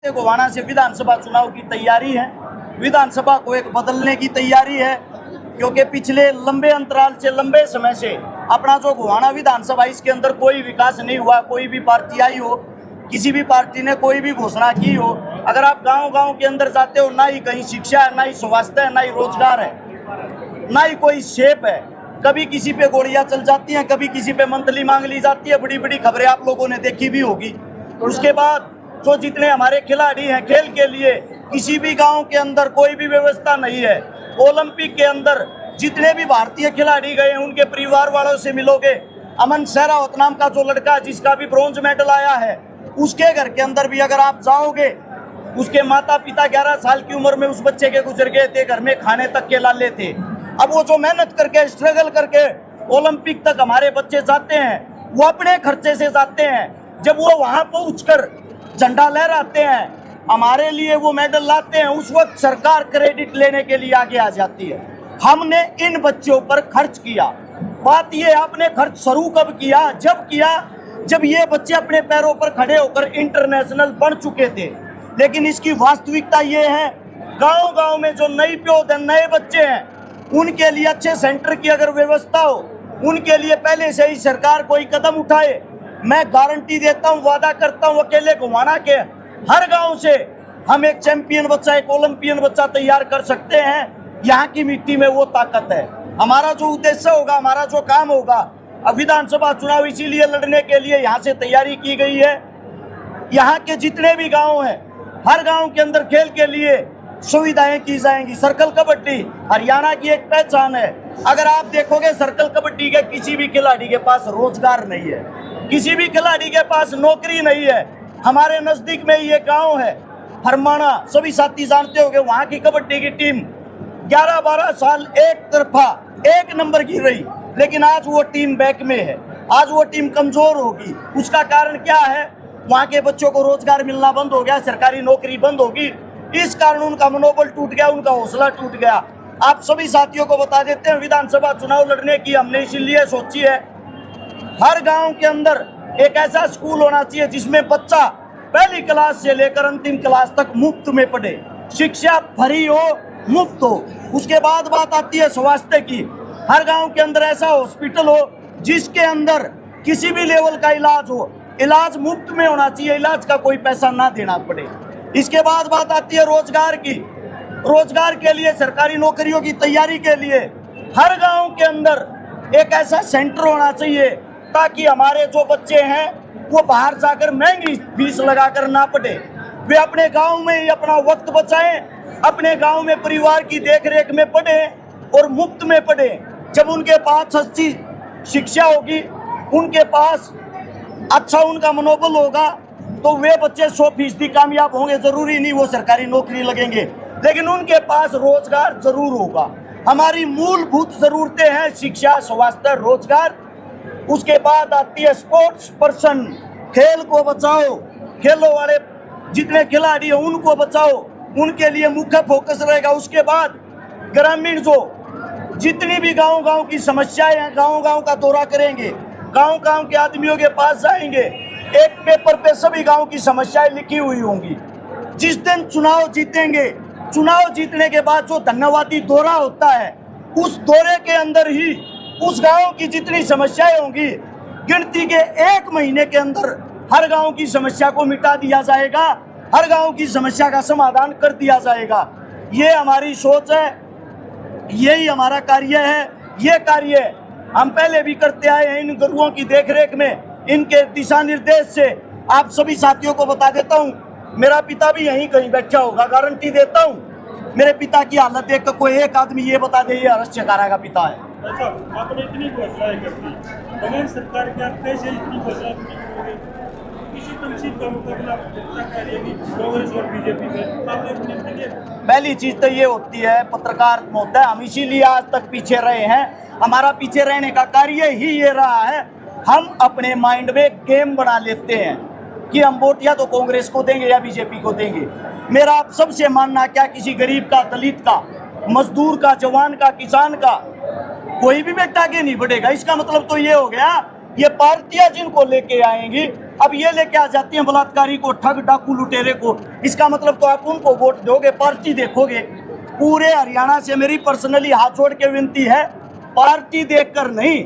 गोवाना से विधानसभा चुनाव की तैयारी है। विधानसभा को एक बदलने की तैयारी है, क्योंकि पिछले लंबे अंतराल से, लंबे समय से अपना जो गोवाना विधानसभा, इसके अंदर कोई विकास नहीं हुआ। कोई भी पार्टी आई हो, किसी भी पार्टी ने कोई भी घोषणा की हो, अगर आप गांव-गांव के अंदर जाते हो, ना ही कहीं शिक्षा है, ना ही स्वास्थ्य है, ना ही रोजगार है, ना ही कोई शेप है। कभी किसी पे गोलियां चल जाती हैं, कभी किसी पे मंथली मांग ली जाती है। बड़ी बड़ी खबरें आप लोगों ने देखी भी होगी। उसके बाद जो जितने हमारे खिलाड़ी हैं, खेल के लिए किसी भी गांव के अंदर कोई भी व्यवस्था नहीं है। ओलंपिक के अंदर जितने भी भारतीय खिलाड़ी गए हैं, उनके परिवार वालों से मिलोगे। अमन सहरावत नाम का जो लड़का जिसका भी ब्रॉन्ज मेडल आया है, उसके घर के अंदर भी अगर आप जाओगे, उसके माता पिता 11 साल की उम्र में उस बच्चे के गुजर गए थे, घर में खाने तक के लाले थे। अब वो जो मेहनत करके, स्ट्रगल करके ओलंपिक तक हमारे बच्चे जाते हैं, वो अपने खर्चे से जाते हैं। जब वो वहां पहुंचकर झंडा लहराते हैं, हमारे लिए वो मेडल लाते हैं, उस वक्त सरकार क्रेडिट लेने के लिए आगे आ जाती है। हमने इन बच्चों पर खर्च किया। बात ये, आपने खर्च शुरू कब किया? जब ये बच्चे अपने पैरों पर खड़े होकर इंटरनेशनल बन चुके थे। लेकिन इसकी वास्तविकता ये है, गांव-गांव में जो नई प्योद है, नए बच्चे हैं, उनके लिए अच्छे सेंटर की अगर व्यवस्था हो, उनके लिए पहले से ही सरकार कोई कदम उठाए, मैं गारंटी देता हूं, वादा करता हूं, अकेले गोवाना के हर गांव से हम एक चैंपियन बच्चा, एक ओलंपियन बच्चा तैयार कर सकते हैं। यहाँ की मिट्टी में वो ताकत है। हमारा जो उद्देश्य होगा, हमारा जो काम होगा, अब विधानसभा चुनाव इसीलिए लड़ने के लिए यहाँ से तैयारी की गई है। यहाँ के जितने भी गाँव हैं, हर गाँव के अंदर खेल के लिए सुविधाएं की जाएंगी। सर्कल कबड्डी हरियाणा की एक पहचान है। अगर आप देखोगे, सर्कल कबड्डी के किसी भी खिलाड़ी के पास रोजगार नहीं है, किसी भी खिलाड़ी के पास नौकरी नहीं है। हमारे नजदीक में ये गांव है हरमाना, सभी साथी जानते होंगे। वहां की कबड्डी की टीम 11-12 साल एक तरफा एक नंबर की रही, लेकिन आज वो टीम बैक में है, आज वो टीम कमजोर होगी। उसका कारण क्या है? वहां के बच्चों को रोजगार मिलना बंद हो गया, सरकारी नौकरी बंद होगी। इस कारण उनका मनोबल टूट गया, उनका हौसला टूट गया। आप सभी साथियों को बता देते हैं, विधानसभा चुनाव लड़ने की हमने इसीलिए सोची है, हर गांव के अंदर एक ऐसा स्कूल होना चाहिए जिसमें बच्चा पहली क्लास से लेकर अंतिम क्लास तक मुफ्त में पढ़े, शिक्षा फ्री हो, मुफ्त हो। उसके बाद बात आती है स्वास्थ्य की। हर गांव के अंदर ऐसा हॉस्पिटल हो जिसके अंदर किसी भी लेवल का इलाज हो, इलाज मुफ्त में होना चाहिए, इलाज का कोई पैसा ना देना पड़े। इसके बाद बात आती है रोजगार की। रोजगार के लिए, सरकारी नौकरियों की तैयारी के लिए हर गांव के अंदर एक ऐसा सेंटर होना चाहिए ताकि हमारे जो बच्चे हैं वो बाहर जाकर महंगी फीस लगाकर ना पढ़े, वे अपने गांव में ही अपना वक्त बचाएं, अपने गांव में परिवार की देखरेख में पढ़ें और मुफ्त में पढ़ें। जब उनके पास अच्छी शिक्षा होगी, उनके पास अच्छा उनका मनोबल होगा, तो वे बच्चे 100% कामयाब होंगे। जरूरी नहीं वो सरकारी नौकरी लगेंगे, लेकिन उनके पास रोजगार जरूर होगा। हमारी मूलभूत जरूरतें हैं शिक्षा, स्वास्थ्य, रोजगार। उसके बाद आती है स्पोर्ट्स पर्सन। खेल को बचाओ, खेलों वाले जितने खिलाड़ी हैं उनको बचाओ, उनके लिए मुख्य फोकस रहेगा। उसके बाद ग्रामीण जो जितनी भी गांव-गांव की समस्याएं हैं, गांव-गांव का दौरा करेंगे, गांव-गांव के आदमियों के पास जाएंगे। एक पेपर पे सभी गांव की समस्याएं लिखी हुई होंगी। जिस दिन चुनाव जीतेंगे, चुनाव जीतने के बाद जो धन्यवादी दौरा होता है, उस दौरे के अंदर ही उस गांव की जितनी समस्याएं होंगी, गिनती के 1 महीने के अंदर हर गांव की समस्या को मिटा दिया जाएगा, हर गांव की समस्या का समाधान कर दिया जाएगा। ये हमारी सोच है, यही हमारा कार्य है। ये कार्य हम पहले भी करते आए हैं इन गुरुओं की देखरेख में, इनके दिशा निर्देश से। आप सभी साथियों को बता देता हूँ, मेरा पिता भी यहीं कहीं बैठा होगा, गारंटी देता हूँ। मेरे पिता की हालत देख कर कोई एक आदमी ये बता दे ये हर्ष चकारा का पिता है। अच्छा, आपने इतनी घोषणाएं कर दी, बगैर सरकार के आप कैसे इतनी घोषणा करोगे? किसी तमसील का मुकाबला कांग्रेस और बीजेपी में आपने? पहली चीज तो ये होती है, पत्रकार महोदय, हम इसीलिए आज तक पीछे रहे हैं। हमारा पीछे रहने का कार्य ही ये रहा है, हम अपने माइंड में गेम बना लेते हैं कि हम वोट या तो कांग्रेस को देंगे या बीजेपी को देंगे। मेरा आप सबसे मानना क्या, किसी गरीब का, दलित का, मजदूर का, जवान का, किसान का कोई भी बेटा आगे नहीं बढ़ेगा। इसका मतलब तो ये हो गया, ये पार्टियां जिनको लेके आएंगी अब ये लेके आ जाती हैं बलात्कारी को, ठग डाकू लुटेरे को। इसका मतलब तो आप उनको वोट दोगे, पार्टी देखोगे। पूरे हरियाणा से मेरी पर्सनली हाथ जोड़ के विनती है, पार्टी देखकर नहीं,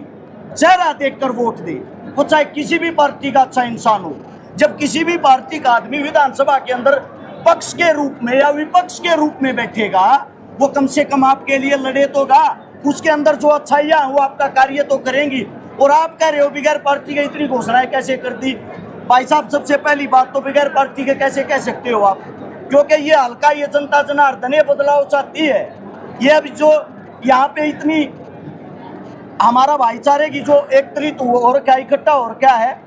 चेहरा देखकर वोट दे। वो चाहे किसी भी पार्टी का अच्छा इंसान हो। जब किसी भी पार्टी का आदमी विधानसभा के अंदर पक्ष के रूप में या विपक्ष के रूप में बैठेगा, वो कम से कम आपके लिए लड़े तो गा। उसके अंदर जो अच्छाइयाँ वो आपका कार्य तो करेंगी। और आप कह रहे हो बगैर पार्टी के इतनी घोषणाएं कैसे कर दी? भाई साहब, सबसे पहली बात तो बगैर पार्टी के कैसे कह सकते हो आप? क्योंकि ये हल्का, ये जनता जनार्दन ये बदलाव चाहती है। ये अभी जो यहाँ पे इतनी हमारा भाईचारे की जो एकत्रित और क्या इकट्ठा और क्या है,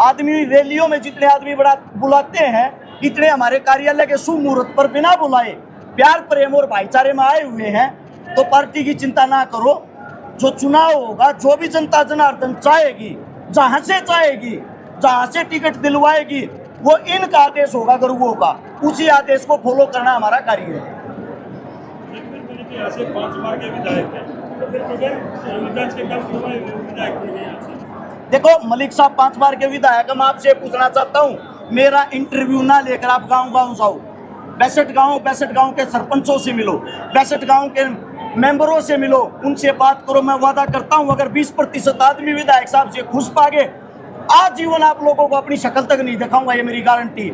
आदमी रैलियों में जितने आदमी बड़ा बुलाते हैं, इतने हमारे कार्यालय के शुभ मुहूर्त पर बिना बुलाए प्यार प्रेम और भाईचारे में आए हुए हैं। तो पार्टी की चिंता ना करो। जो चुनाव होगा, जो भी जनता जनार्दन चाहेगी, जहां से चाहेगी, जहां से टिकट दिलवाएगी, वो इनका आदेश होगा गुरुओं का। उसी आदेश को फॉलो करना हमारा कार्य है। ऐसे 5 बार के विधायक हैं, तो फिर बगैर विकास के काम करवाए विधायक बन गए यहाँ से। देखो मलिक साहब 5 बार के विधायक, मैं आपसे पूछना चाहता हूँ, मेरा इंटरव्यू ना लेकर आप गांव-गांव जाओ। 62 गांव के सरपंचों से मिलो, 62 गांव के मेंबरों से मिलो, उनसे बात करो। मैं वादा करता हूँ अगर 20% आदमी विधायक साहब से खुश पागे, आजीवन आप लोगों को अपनी शक्ल तक नहीं दिखाऊंगा, ये मेरी गारंटी।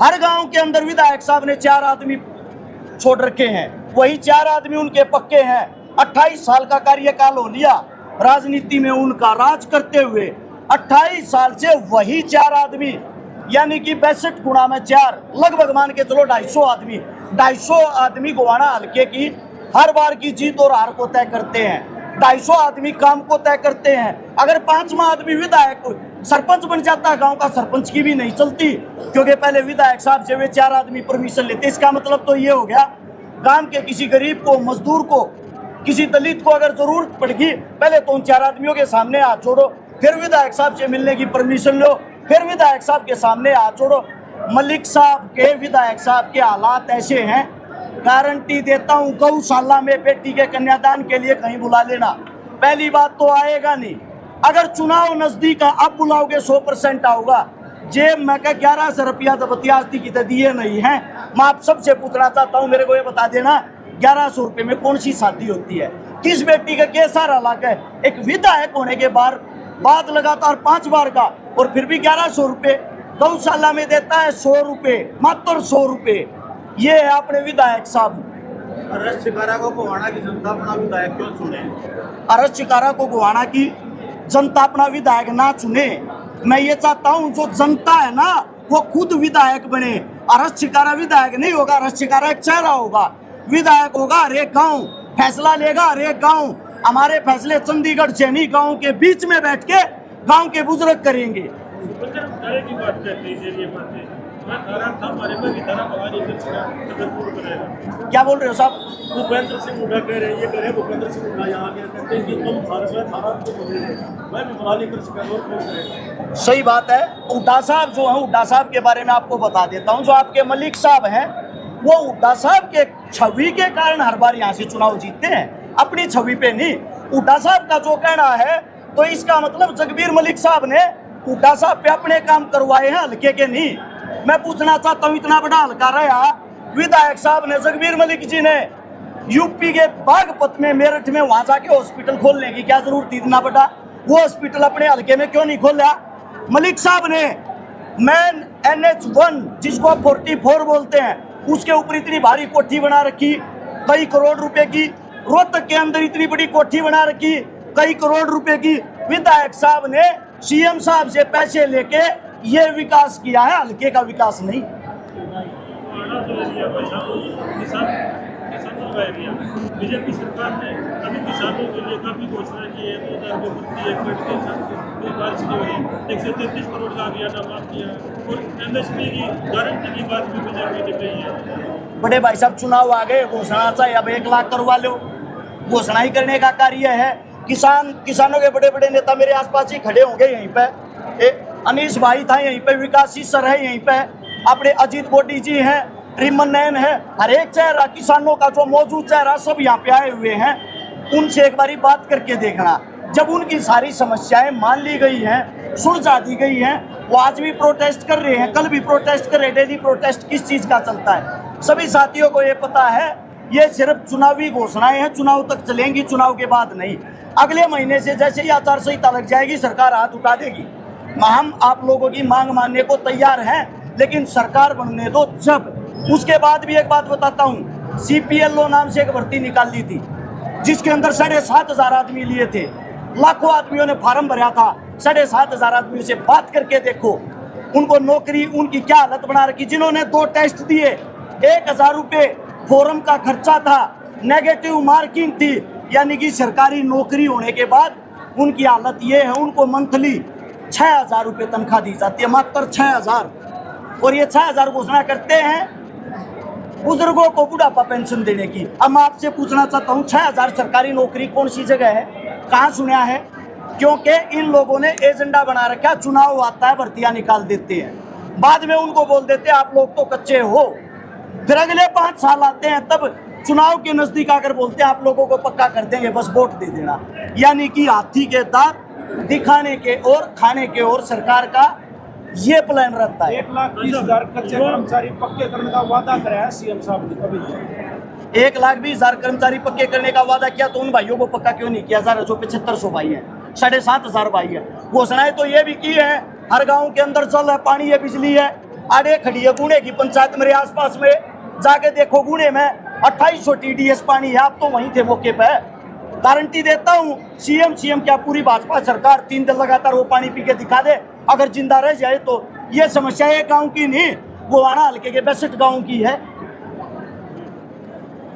हर गांव के अंदर विधायक साहब ने 4 आदमी छोड़ रखे हैं, वही 4 आदमी उनके पक्के हैं। 28 साल का कार्यकाल हो लिया राजनीति में उनका राज करते हुए। 28 साल से वही 4 आदमी, यानी कि 62 गुणा में 4, लगभग मान के चलो 250 आदमी गोवाना हल्के की हर बार की जीत और हार को तय करते हैं। 250 आदमी काम को तय करते हैं। अगर 5वां आदमी विधायक सरपंच बन जाता, गांव का सरपंच की भी नहीं चलती, क्योंकि पहले विधायक साहब से वे 4 आदमी परमिशन लेते। इसका मतलब तो ये हो गया, गांव के किसी गरीब को, मजदूर को, किसी दलित को अगर जरूरत पड़ेगी, पहले तो उन 4 आदमियों के सामने हाथ जोड़ो, फिर विधायक साहब से मिलने की परमिशन लो, फिर विधायक साहब के सामने हाथ जोड़ो। मलिक साहब के, विधायक साहब के हालात ऐसे हैं, गारंटी देता हूँ गौशाला में बेटी के कन्यादान के लिए कहीं बुला लेना। पहली बात तो आएगा नहीं। अगर चुनाव नजदीक है, अब बुलाओगे 100% आओगा। जेब में का 1100 रुपया दबतियास्ती की तो दिए नहीं है। मैं आप सबसे पूछना चाहता हूँ, मेरे को ये बता देना, 1100 रुपये में कौन सी शादी होती है? किस बेटी का कैसा हलाक है? एक विधायक होने के बाद लगातार 5 बार का, और फिर भी 1100 रुपये गौशाला में देता है। 100 रुपये, मात्र 100 रुपये। ये है अपने विधायक साहब। अरस शिकारा को गोवाना की जनता अपना विधायक क्यों चुने? अरस शिकारा को गोवाना की जनता अपना विधायक ना चुने। मैं ये चाहता हूँ जो जनता है ना, वो खुद विधायक बने। अरस शिकारा विधायक नहीं होगा, अरस शिकारा एक चेहरा होगा। विधायक होगा हर एक गाँव, फैसला लेगा हर एक गाँव। हमारे फैसले चंडीगढ़ चैनी गाँव के बीच में बैठ के गाँव के बुजुर्ग करेंगे। क्या बोल रहे हो साहब? भूपेंद्र सिंह हुड्डा कह रहे हैं, ये कह रहे हैं भूपेंद्र सिंह हुड्डा यहाँ के कहते हैं कि तुम थारा को बोले, मैं भी मनाली कर सका। सही बात है। हुड्डा साहब जो है, हुड्डा साहब के बारे में आपको बता देता हूँ। जो आपके मलिक साहब हैं, वो हुड्डा साहब के छवि के कारण हर बार यहाँ से चुनाव जीतते हैं, अपनी छवि पे नहीं। हुड्डा साहब का जो कहना है, तो इसका मतलब जगबीर मलिक साहब ने हुड्डा साहब पे अपने काम करवाए हैं, हल्के के नहीं। मैं पूछना चाहता हूँ, इतना बड़ा हल्का रहा विधायक साहब ने, जगबीर मलिक जी ने यूपी के बागपत में, मेरठ में वहां जाके हॉस्पिटल खोलने की क्या जरूरत थी? इतना बड़ा वो हॉस्पिटल अपने हल्के में क्यों नहीं खोला? मलिक साहब ने मैन NH1 जिसको 44 बोलते हैं, उसके ऊपर इतनी भारी कोठी बना रखी, कई करोड़ रुपए की। रोहतक के अंदर इतनी बड़ी कोठी बना रखी, कई करोड़ रुपए की। विधायक साहब ने CM साहब से पैसे लेके ये विकास किया है, हल्के का विकास नहीं। बीजेपी सरकार ने अभी किसानों के लिए काफी घोषणा की है। 133 करोड़ का अभियान माफ किया और MSP की गारंटी की बात भी बीजेपी ने कही है। बड़े भाई साहब, चुनाव आ गए, घोषणा चाहिए, अब 1 लाख करवा लो। घोषणा ही करने का कार्य है। किसानों के बड़े बड़े नेता मेरे आसपास ही खड़े होंगे यहीं पे। अनीश भाई था यहीं पे, विकास सर है यहीं पे, अपने अजीत बोडी जी हैं, रिमन नैन है। हर एक चेहरा किसानों का जो मौजूद चेहरा सब यहाँ पे आए हुए हैं। उनसे एक बारी बात करके देखना। जब उनकी सारी समस्याएं मान ली गई हैं, सुलझा दी गई हैं, वो आज भी प्रोटेस्ट कर रहे हैं, कल भी प्रोटेस्ट कर रहे हैं। डेली प्रोटेस्ट किस चीज़ का चलता है? सभी साथियों को ये पता है, ये सिर्फ चुनावी घोषणाएं हैं, चुनाव तक चलेंगी, चुनाव के बाद नहीं। अगले महीने से जैसे ही आचार संहिता लग जाएगी, सरकार हाथ उठा देगी। हम आप लोगों की मांग मानने को तैयार हैं, लेकिन सरकार बनने दो जब। उसके बाद भी एक बात बताता हूँ, CPLO नाम से एक भर्ती निकाल ली थी, जिसके अंदर 7,500 आदमी लिए थे। लाखों आदमियों ने फार्म भरा था। 7,500 आदमियों से बात करके देखो, उनको नौकरी, उनकी क्या हालत बना रखी। जिन्होंने 2 टेस्ट दिए, 1,000 रुपये फॉर्म का खर्चा था, नेगेटिव मार्किंग थी, यानी कि सरकारी नौकरी होने के बाद उनकी हालत ये है, उनको मंथली 6,000 रुपये तनख्वाह दी जाती है, मात्र 6,000। और ये 6,000 घोषणा करते हैं बुजुर्गों को बुढ़ापा पेंशन देने की। अब मैं आपसे पूछना चाहता हूँ, 6,000 सरकारी नौकरी कौन सी जगह है, कहाँ सुना है? क्योंकि इन लोगों ने एजेंडा बना रखा, चुनाव आता है भर्तियां निकाल देते हैं, बाद में उनको बोल देते हैं आप लोग तो कच्चे हो। फिर अगले 5 साल आते हैं, तब चुनाव के नजदीक आकर बोलते हैं आप लोगों को पक्का कर देंगे, बस वोट दे देना। यानी कि हाथी के दांत दिखाने के और खाने के और सरकार का ये प्लान रहता है। 1,20,000 कच्चे कर्मचारी पक्के करने का वादा कराया है सीएम साहब ने, कभी 1,20,000 कर्मचारी पक्के करने का वादा किया, तो उन भाइयों को पक्का क्यों नहीं किया? जो 7,500 भाई है, 7,500 भाई है। घोषणाएं तो ये भी की है, हर गांव के अंदर जल है, पानी है, बिजली है। आड़े खड़ी है गुणे की पंचायत मेरे आसपास में, जाके देखो गुणे में 2,800 TDS पानी है। आप तो वहीं थे मौके पे, गारंटी देता हूँ। सीएम क्या पूरी भाजपा सरकार 3 दिन लगातार वो पानी पी के दिखा दे, अगर जिंदा रह जाए तो। ये समस्या एक गांव की नहीं, गोवाना हल्के के 62 गांव की है।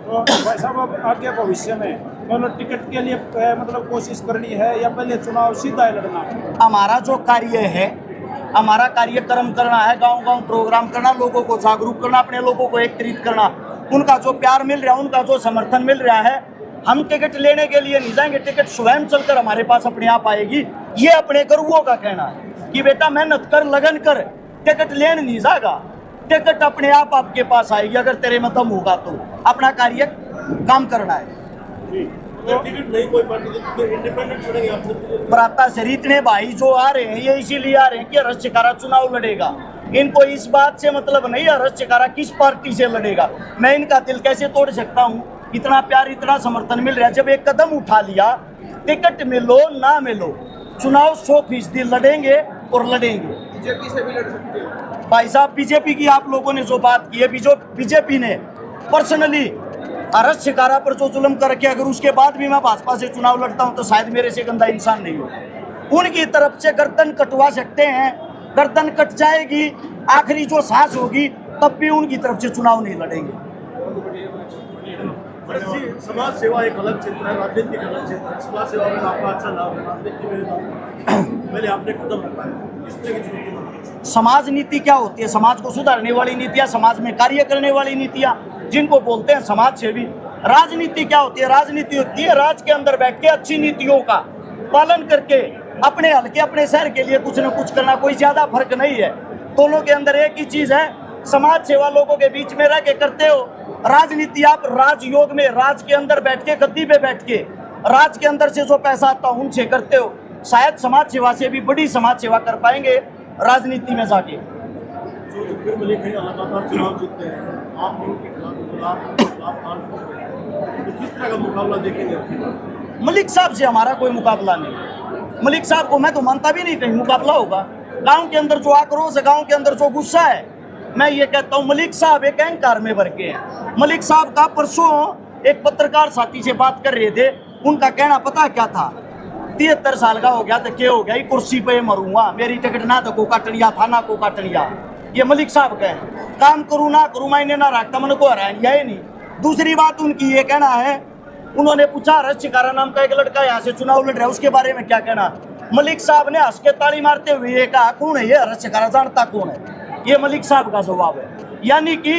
तो भाई साहब, अब आगे भविष्य में दोनों टिकट के लिए मतलब कोशिश करनी है या पहले चुनाव सीधा ही लड़ना? हमारा जो कार्य है, हमारा कार्यक्रम करना है, गांव-गांव प्रोग्राम करना, लोगों को जागरूक करना, अपने लोगों को एकत्रित करना। उनका जो प्यार मिल रहा है, उनका जो समर्थन मिल रहा है, हम टिकट लेने के लिए नहीं जाएंगे, टिकट स्वयं चलकर हमारे पास अपने आप आएगी। ये अपने गुरुओं का कहना है कि बेटा मेहनत कर, लगन कर, टिकट लेने नहीं जाएगा, टिकट अपने आप आपके पास आएगी अगर तेरे में दम होगा तो। अपना कार्य काम करना है। टिकट नहीं कोई पार्टी इंडिपेंडेंट चुनेंगे आप? प्राता शरीर इतने भाई जो आ रहे हैं, ये इसीलिए आ रहे हैं कि हर्ष चिकारा चुनाव लड़ेगा। इनको इस बात से मतलब नहीं है हर्ष चिकारा किस पार्टी से लड़ेगा। मैं इनका दिल कैसे तोड़ सकता हूँ? इतना प्यार, इतना समर्थन मिल रहा है। जब एक कदम उठा लिया, टिकट मिलो ना मिलो, चुनाव 100% लड़ेंगे और लड़ेंगे। बीजेपी से भी लड़ सकते हो भाई साहब, बीजेपी की आप लोगों ने जो बात की है, बीजेपी ने पर्सनली हर्ष चिकारा पर जो जुल्म कर रखे, अगर उसके बाद भी मैं भाजपा से चुनाव लड़ता हूं तो शायद मेरे से गंदा इंसान नहीं हो। उनकी तरफ से गर्दन कटवा सकते हैं, गर्दन कट जाएगी, आखिरी जो सांस होगी, तब भी उनकी तरफ से चुनाव नहीं लड़ेंगे। समाज सेवा एक अलग क्षेत्र है, राजनीति एक अलग क्षेत्र है। समाज सेवा में आपका अच्छा लाभ है, राजनीति में पहले आपने कदम रखा है, इस तरह की समाज नीति क्या होती है? समाज को सुधारने वाली नीतियाँ, समाज में कार्य करने वाली नीतियाँ, जिनको बोलते हैं समाज सेवी। राजनीति क्या होती है? राजनीति होती है राज के अंदर बैठ के अच्छी नीतियों का पालन करके अपने हल्के, अपने शहर के लिए कुछ न कुछ करना। कोई ज्यादा फर्क नहीं है, दोनों के अंदर एक ही चीज है। समाज सेवा लोगों के बीच में रह के करते हो, राजनीति आप राजयोग में, राज के अंदर बैठ के, गद्दी पे बैठ के, राज के अंदर से जो पैसा आता है उनसे करते हो। शायद समाज सेवा से भी बड़ी समाज सेवा कर पाएंगे राजनीति में जाके। जो मलिक है लगातार चुनाव जीतते हैं, आप उनके खिलाफ तो किस तरह का मुकाबला देखेंगे? मलिक साहब से हमारा कोई मुकाबला नहीं। मलिक साहब को मैं तो मानता भी नहीं कहीं मुकाबला होगा। गांव के अंदर जो आक्रोश है, गांव के अंदर जो गुस्सा है, मैं ये कहता हूँ मलिक साहब एक अहंकार में भर के हैं। मलिक साहब का परसों एक पत्रकार साथी से बात कर रहे थे, उनका कहना पता क्या था? 73 साल का हो गया तो क्या हो गया, ये कुर्सी पे मरूंगा, मेरी टिकट ना तो को काट लिया, थाना को काट लिया। ये मलिक साहब का है। काम करूँ ना करूँ, मैंने ना रखता, मन को हराया ही नहीं। दूसरी बात उनकी ये कहना है, उन्होंने पूछा हर्ष चिकारा नाम का एक लड़का यहाँ से चुनाव लड़ रहा है, उसके बारे में क्या कहना? मलिक साहब ने हंस के ताली मारते हुए ये कहा, कौन है ये हर्ष चिकारा, जानता कौन है? ये मलिक साहब का जवाब है। यानी कि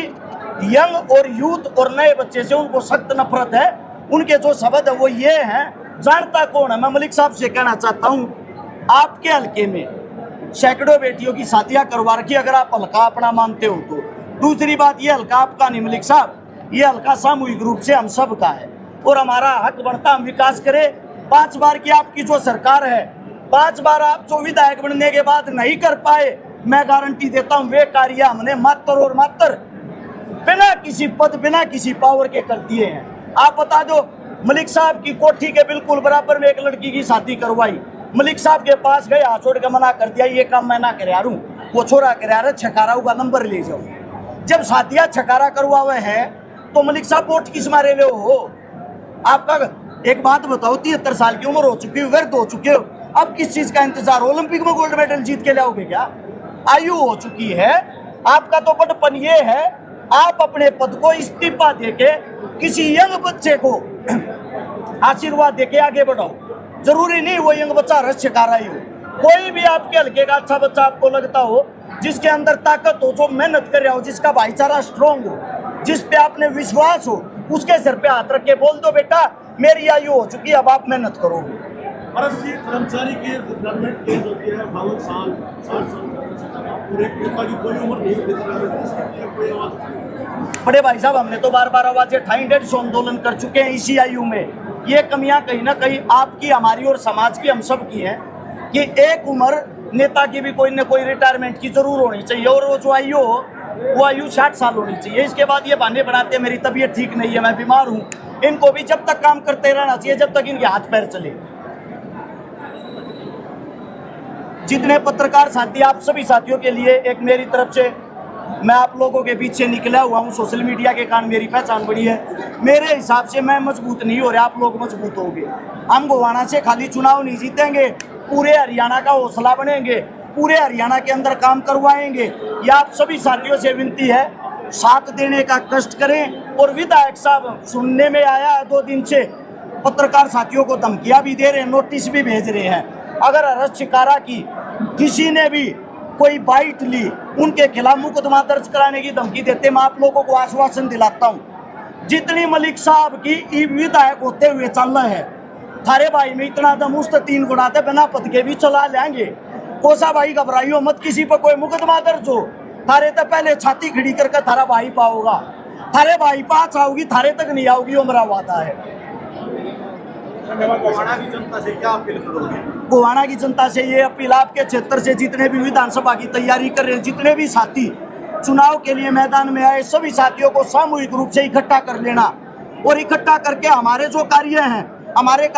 यंग और यूथ और नए बच्चे से उनको सख्त नफरत है। उनके जो शब्द है वो ये हैं, जानता कौन है। मैं मलिक साहब से कहना चाहता हूँ, आपके हल्के में सैकड़ों बेटियों की शादियां करवा रखी, अगर आप हल्का अपना मानते हो तो। दूसरी बात, ये हल्का आपका नहीं मलिक साहब, ये हल्का सामूहिक रूप से हम सब का है और हमारा हक बनता हम विकास करें। 5 बार की आपकी जो सरकार है 5 बार आप जो विधायक बनने के बाद नहीं कर पाए, मैं गारंटी देता हूं वे कार्य हमने मात्र और मात्र बिना किसी पद, बिना किसी पावर के कर दिए हैं। आप बता दो, मलिक साहब की कोठी के बिल्कुल बराबर में एक लड़की की शादी करवाई, मलिक साहब के पास गए, हाथ छोड़ के मना कर दिया, ये काम मैं ना करा रू, वो छोरा करा रहा, छकारा का नंबर ले जाओ। जब शादियां छकारा करवावे हैं तो मलिक साहब वोट किस मारे ले हो? आपका एक बात बताओ, 73 साल की उम्र हो चुकी है, व्यर्थ हो चुके हो, अब किस चीज का इंतजार? ओलंपिक में गोल्ड मेडल जीत के लाओगे क्या? आयु हो चुकी है आपका, तो बड़पन ये है आप अपने पद को इस्तीफा देके किसी यंग बच्चे को आशीर्वाद देके आगे बढ़ाओ। जरूरी नहीं वो यंग बच्चा रस छका रहा हो, कोई भी आपके हल्के का अच्छा बच्चा आपको लगता हो, जिसके अंदर ताकत हो, जो मेहनत कर रहा हो, जिसका भाईचारा स्ट्रांग हो, जिस पे आपने विश्वास हो, उसके सिर पे हाथ रख के बोल दो बेटा मेरी आयु हो चुकी है, अब आप मेहनत करोगे। परस्ती कर्मचारी की रिटायरमेंट एज होती है 52 साल, 60 साल, पूरे नेता की कोई उम्र नहीं होती, कोई आवाज। बड़े भाई साहब, हमने तो बार बार आवाजें उठाई, 150 आंदोलन कर चुके हैं इसी आयु में। ये कमियां कहीं ना कहीं आपकी, हमारी और समाज की, हम सब की है कि एक उम्र नेता की भी कोई न कोई रिटायरमेंट की जरूर होनी चाहिए, और वो जो आयु हो वो आयु 60 साल होनी चाहिए। इसके बाद ये बहाने बनाते हैं मेरी तबीयत ठीक नहीं है, मैं बीमार हूँ, इनको भी जब तक काम करते रहना चाहिए जब तक इनके हाथ पैर चले। जितने पत्रकार साथी, आप सभी साथियों के लिए एक मेरी तरफ से, मैं आप लोगों के पीछे निकला हुआ हूँ, सोशल मीडिया के कारण मेरी पहचान बड़ी है। मेरे हिसाब से मैं मजबूत नहीं हो रहा, आप लोग मजबूत होंगे। हम गोवाना से खाली चुनाव नहीं जीतेंगे, पूरे हरियाणा का हौसला बनेंगे, पूरे हरियाणा के अंदर काम करवाएंगे। ये आप सभी साथियों से विनती है, साथ देने का कष्ट करें। और विधायक साहब, सुनने में आया है 2 दिन से पत्रकार साथियों को धमकियां भी दे रहे हैं, नोटिस भी भेज रहे हैं। अगर अरज शिकारा की किसी ने भी कोई बाइट ली, उनके खिलाफ मुकदमा दर्ज कराने की धमकी देते। मैं आप लोगों को आश्वासन दिलाता हूं, जितनी मलिक साहब की विधायक होते हुए चल रहे हैं, थारे भाई में इतना दम उस 3 गुणाते बिना पद के भी चला लेंगे। कोसा भाई घबराइयो मत, किसी पर कोई मुकदमा दर्ज हो, थारे तो पहले छाती खड़ी करके थारा भाई पाओगा, थारे भाई पास आओगी, थारे तक नहीं आओगी, वो मेरा वादा है। गोवाना की जनता से क्या अपील करोगे? गोवाना की जनता से ये अपील, आपके क्षेत्र से जितने भी विधानसभा की तैयारी कर रहे हैं, जितने भी साथी चुनाव के लिए मैदान में आए, सभी साथियों को सामूहिक रूप से इकट्ठा कर लेना, और इकट्ठा करके हमारे जो कार्य हैं, हमारे